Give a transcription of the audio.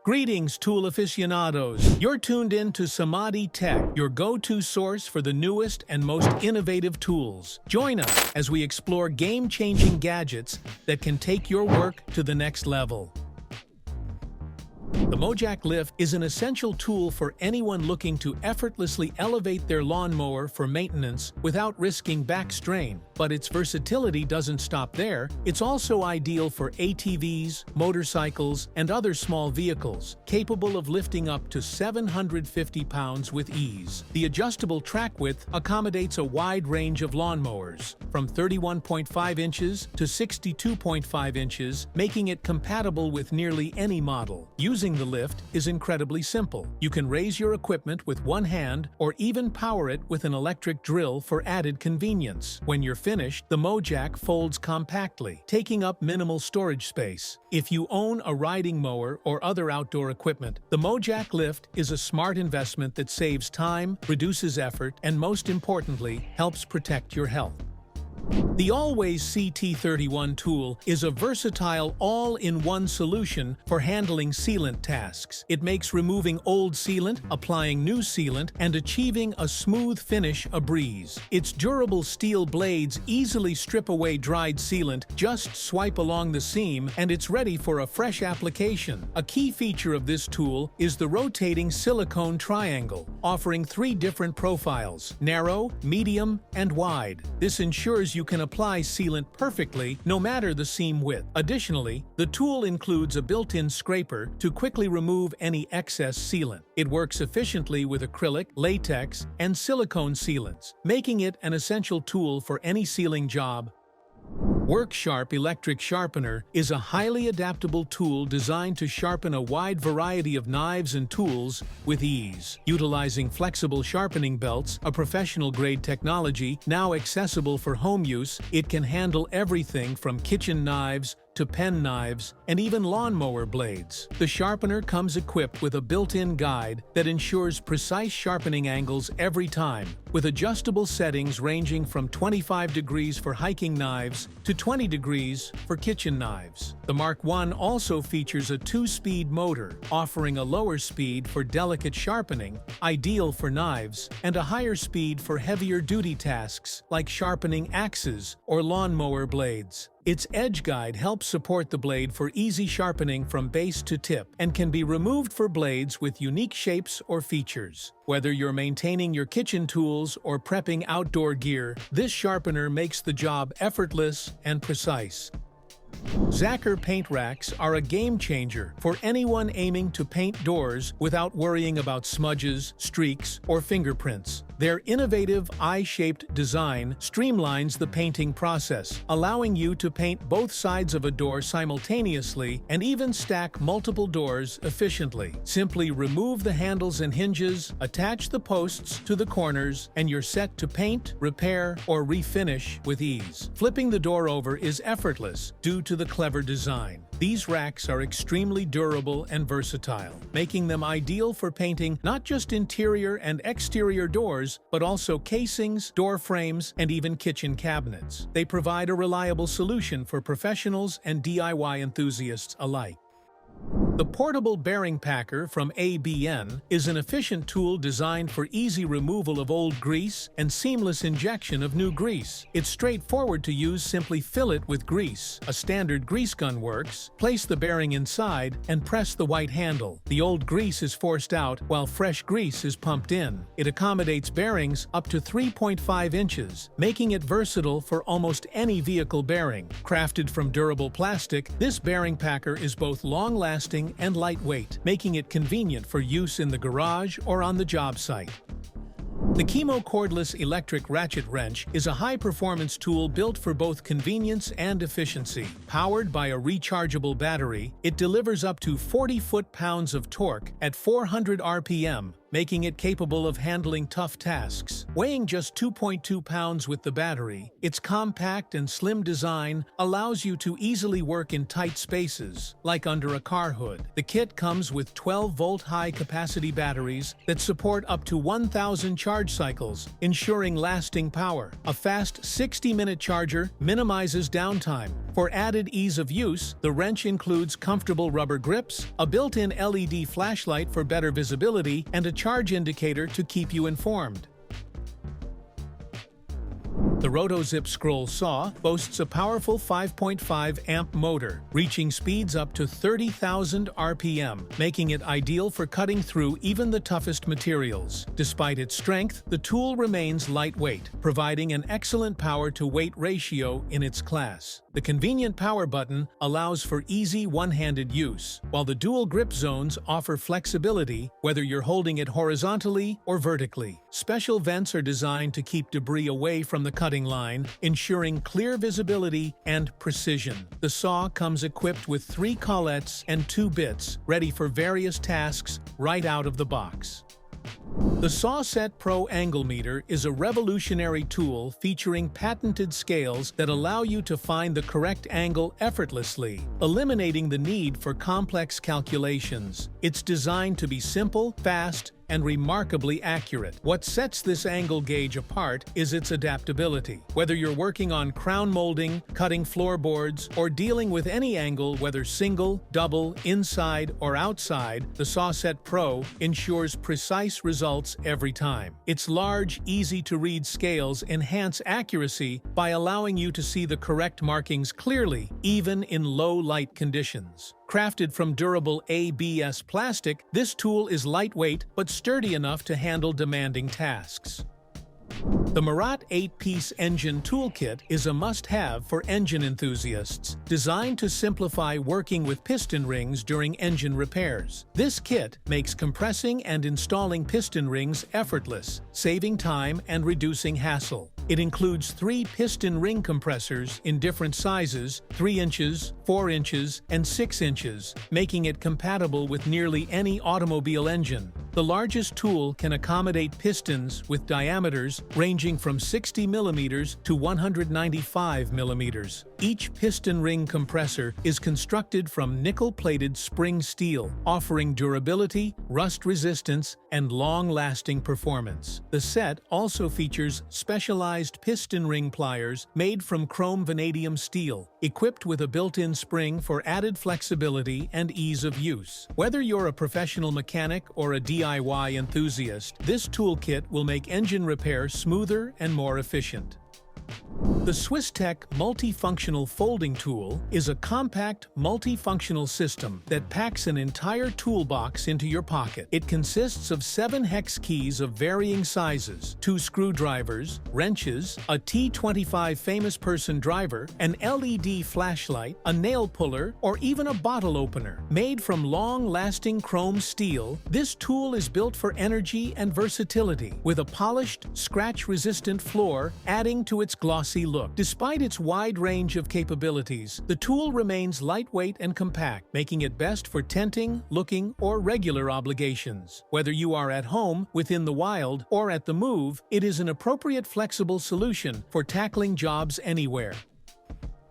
Greetings, tool aficionados. You're tuned in to SAMADITech, your go-to source for the newest and most innovative tools. Join us as we explore game-changing gadgets that can take your work to the next level. The MoJack lift is an essential tool for anyone looking to effortlessly elevate their lawnmower for maintenance without risking back strain. But its versatility doesn't stop there. It's also ideal for ATVs, motorcycles, and other small vehicles, capable of lifting up to 750 pounds with ease. The adjustable track width accommodates a wide range of lawnmowers, from 31.5 inches to 62.5 inches, making it compatible with nearly any model. Using the lift is incredibly simple. You can raise your equipment with one hand or even power it with an electric drill for added convenience. When you're finished, the MoJack folds compactly, taking up minimal storage space. If you own a riding mower or other outdoor equipment, the MoJack lift is a smart investment that saves time, reduces effort, and most importantly, helps protect your health. The ALLWAY CT31 tool is a versatile all-in-one solution for handling sealant tasks. It makes removing old sealant, applying new sealant, and achieving a smooth finish a breeze. Its durable steel blades easily strip away dried sealant, just swipe along the seam, and it's ready for a fresh application. A key feature of this tool is the rotating silicone triangle, offering 3 different profiles: narrow, medium, and wide. This ensures you can apply sealant perfectly no matter the seam width. Additionally, the tool includes a built-in scraper to quickly remove any excess sealant. It works efficiently with acrylic, latex, and silicone sealants, making it an essential tool for any sealing job. WorkSharp Electric Sharpener is a highly adaptable tool designed to sharpen a wide variety of knives and tools with ease. Utilizing flexible sharpening belts, a professional-grade technology now accessible for home use, it can handle everything from kitchen knives to pen knives, and even lawnmower blades. The sharpener comes equipped with a built-in guide that ensures precise sharpening angles every time, with adjustable settings ranging from 25 degrees for hiking knives to 20 degrees for kitchen knives. The Mark I also features a 2-speed motor, offering a lower speed for delicate sharpening, ideal for knives, and a higher speed for heavier-duty tasks like sharpening axes or lawnmower blades. Its edge guide helps support the blade for easy sharpening from base to tip and can be removed for blades with unique shapes or features. Whether you're maintaining your kitchen tools or prepping outdoor gear, this sharpener makes the job effortless and precise. Zacher paint racks are a game-changer for anyone aiming to paint doors without worrying about smudges, streaks, or fingerprints. Their innovative eye-shaped design streamlines the painting process, allowing you to paint both sides of a door simultaneously and even stack multiple doors efficiently. Simply remove the handles and hinges, attach the posts to the corners, and you're set to paint, repair, or refinish with ease. Flipping the door over is effortless due to the clever design. These racks are extremely durable and versatile, making them ideal for painting not just interior and exterior doors, but also casings, door frames, and even kitchen cabinets. They provide a reliable solution for professionals and DIY enthusiasts alike. The portable bearing packer from ABN is an efficient tool designed for easy removal of old grease and seamless injection of new grease. It's straightforward to use. Simply fill it with grease. A standard grease gun works. Place the bearing inside and press the white handle. The old grease is forced out while fresh grease is pumped in. It accommodates bearings up to 3.5 inches, making it versatile for almost any vehicle bearing. Crafted from durable plastic, this bearing packer is both long-lasting and lightweight, making it convenient for use in the garage or on the job site. The Cordless Electric Ratchet Wrench is a high-performance tool built for both convenience and efficiency. Powered by a rechargeable battery, it delivers up to 40 foot-pounds of torque at 400 RPM, making it capable of handling tough tasks. Weighing just 2.2 pounds with the battery, its compact and slim design allows you to easily work in tight spaces, like under a car hood. The kit comes with 12-volt high-capacity batteries that support up to 1,000 charge cycles, ensuring lasting power. A fast 60-minute charger minimizes downtime. For added ease of use, the wrench includes comfortable rubber grips, a built-in LED flashlight for better visibility, and a charge indicator to keep you informed. The Rotozip scroll saw boasts a powerful 5.5 amp motor, reaching speeds up to 30,000 RPM, making it ideal for cutting through even the toughest materials. Despite its strength, the tool remains lightweight, providing an excellent power-to-weight ratio in its class. The convenient power button allows for easy one-handed use, while the dual grip zones offer flexibility whether you're holding it horizontally or vertically. Special vents are designed to keep debris away from the cutting line, ensuring clear visibility and precision. The saw comes equipped with 3 collets and 2 bits, ready for various tasks right out of the box. The SAWSET Pro Angle Meter is a revolutionary tool featuring patented scales that allow you to find the correct angle effortlessly, eliminating the need for complex calculations. It's designed to be simple, fast, and remarkably accurate. What sets this angle gauge apart is its adaptability. Whether you're working on crown molding, cutting floorboards, or dealing with any angle, whether single, double, inside, or outside, the SAWSET Pro ensures precise results every time. Its large, easy-to-read scales enhance accuracy by allowing you to see the correct markings clearly, even in low-light conditions. Crafted from durable ABS plastic, this tool is lightweight but sturdy enough to handle demanding tasks. The Murat 8-piece engine toolkit is a must-have for engine enthusiasts, designed to simplify working with piston rings during engine repairs. This kit makes compressing and installing piston rings effortless, saving time and reducing hassle. It includes 3 piston ring compressors in different sizes, 3 inches, 4 inches, and 6 inches, making it compatible with nearly any automobile engine. The largest tool can accommodate pistons with diameters ranging from 60 mm to 195 mm. Each piston ring compressor is constructed from nickel-plated spring steel, offering durability, rust resistance, and long-lasting performance. The set also features specialized piston ring pliers made from chrome vanadium steel, equipped with a built-in spring for added flexibility and ease of use. Whether you're a professional mechanic or a DIY enthusiast, this toolkit will make engine repair smoother and more efficient. The SWISS+TECH Multifunctional Folding Tool is a compact, multifunctional system that packs an entire toolbox into your pocket. It consists of 7 hex keys of varying sizes, 2 screwdrivers, wrenches, a T25 famous person driver, an LED flashlight, a nail puller, or even a bottle opener. Made from long-lasting chrome steel, this tool is built for energy and versatility, with a polished, scratch-resistant floor adding to its glossy look. Despite its wide range of capabilities, the tool remains lightweight and compact, making it best for tenting, looking, or regular obligations. Whether you are at home, within the wild, or at the move, it is an appropriate flexible solution for tackling jobs anywhere.